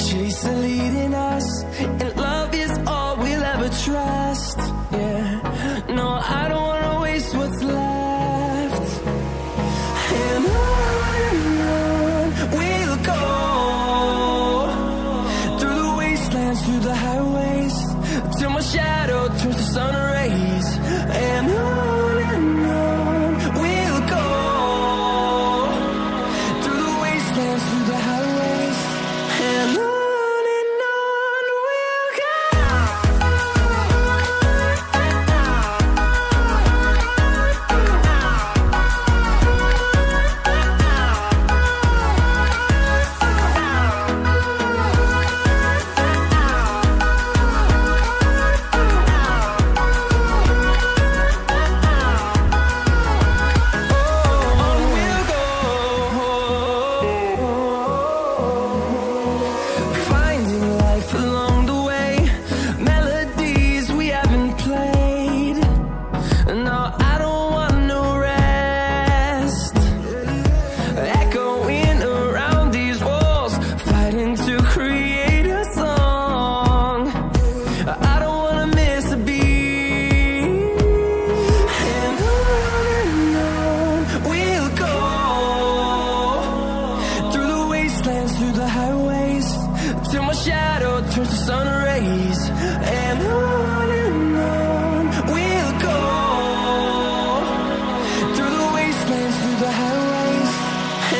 chase the leading us, and love is all we'll ever trust. Yeah, no, I don't wanna waste what's left. And on we'll go, through the wastelands, through the highways, till my shadow turns to sun rays. And on we'll go, through the wastelands, through the highways, and on we'll go. Finding life along the way, melodies we haven't played. No, I don't want no rest. Echoing around these walls, fighting to create a song. I don't wanna miss a beat. And on we'll go, through the wastelands, through the highways, till my shadow turns to sun rays. And on we'll go, through the wastelands, through the highways,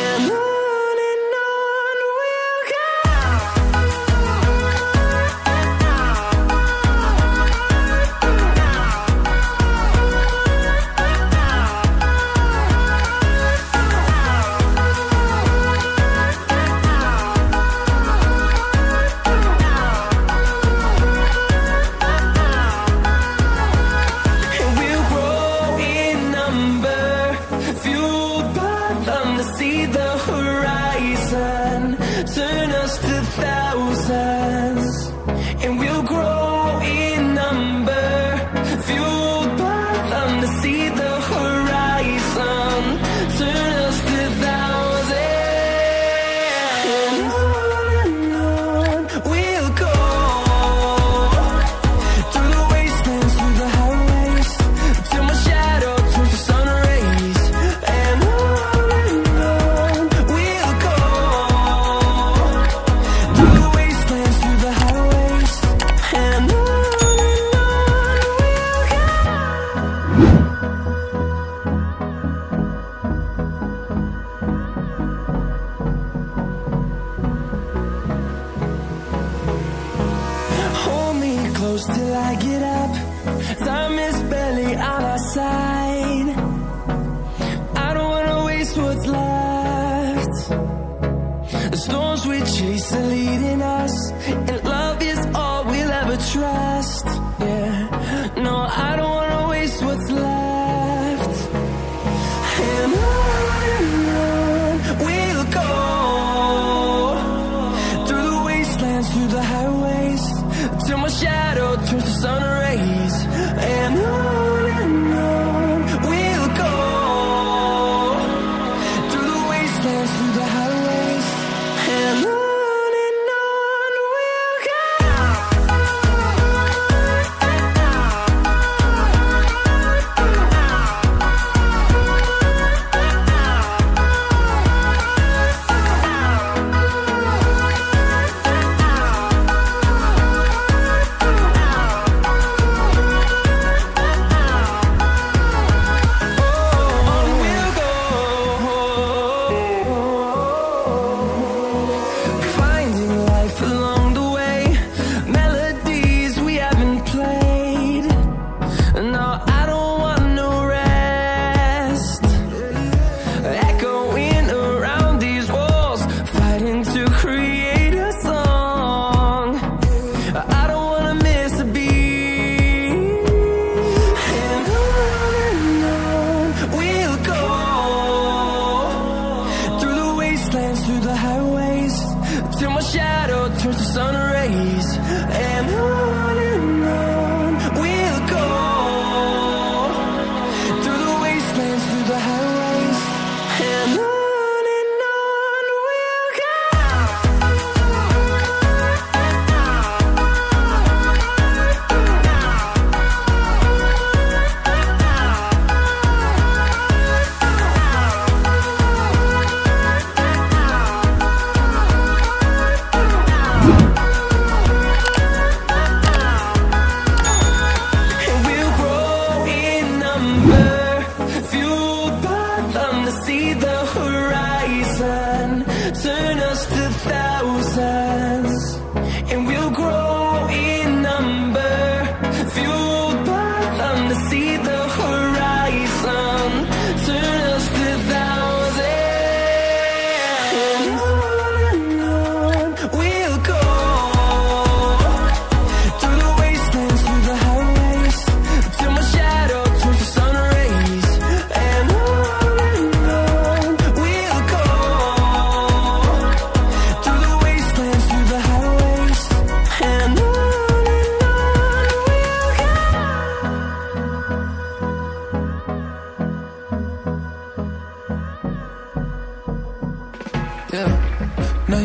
and on we'll go. And we'll grow in number, fueled by them to see the horizon, turn us to thousands. And we'll grow in number, fueled by them to see the horizon, turn us to thousands. And on we'll go, through the wastelands, through the highways, till my shadow turns to sun rays. And on we'll go, through the wastelands, through the highways, and on we'll go.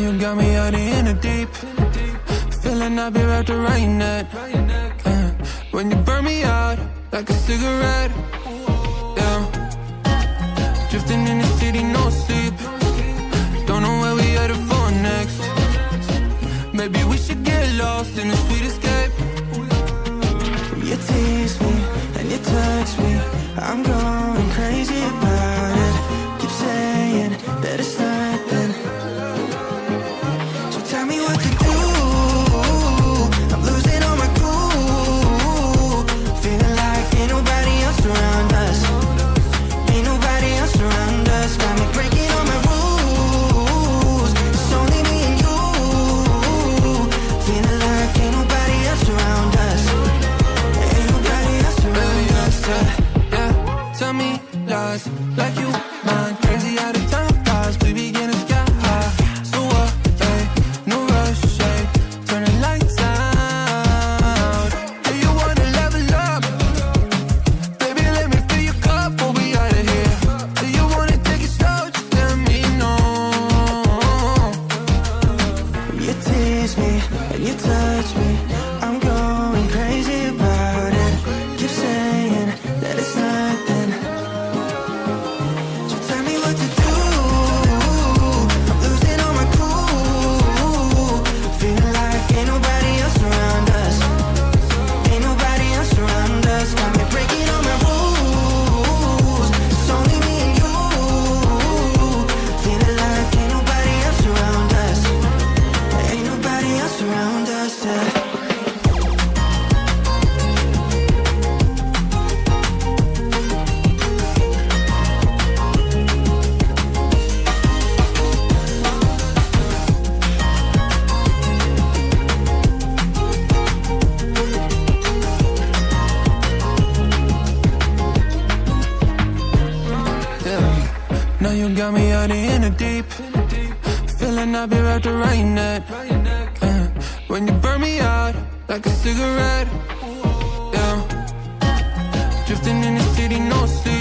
you got me out in the deep. Feeling I'll be wrapped around your neck. When you burn me out like a cigarette. Yeah. Drifting in the city, no sleep. Don't know where we headed for next. Maybe we should get lost in a sweet escape. You tease me and you touch me, I'm going crazy about it. Keep saying that it's nothing, so tell me what to do. I'm losing all my cool, feeling like ain't nobody else around us. Ain't nobody else around us. Got me breaking all my rules. It's only me and you, feeling like ain't nobody else around us. Ain't nobody else around us. Yeah, tell me lies like you mind. Crazy how the time flies. We begin to sky high. So what? Hey, no rush. Hey, turn the lights out. Do you wanna level up? Baby, let me fill your cup before we out of here. Do you wanna take it slow? Just let me know. You tease me and you touch me, I'm going crazy about it. Keep saying that it's nothing, so tell me what to do. I'm losing all my cool, feeling like ain't nobody else around us. Ain't nobody else around us. Got me breaking all my rules. It's only me and you, feeling like ain't nobody else around us. Ain't nobody else around us. Yeah. Now you got me out in the deep. Feeling I'll be wrapped around your neck. When you burn me out like a cigarette. Yeah. Drifting in the city, no sleep.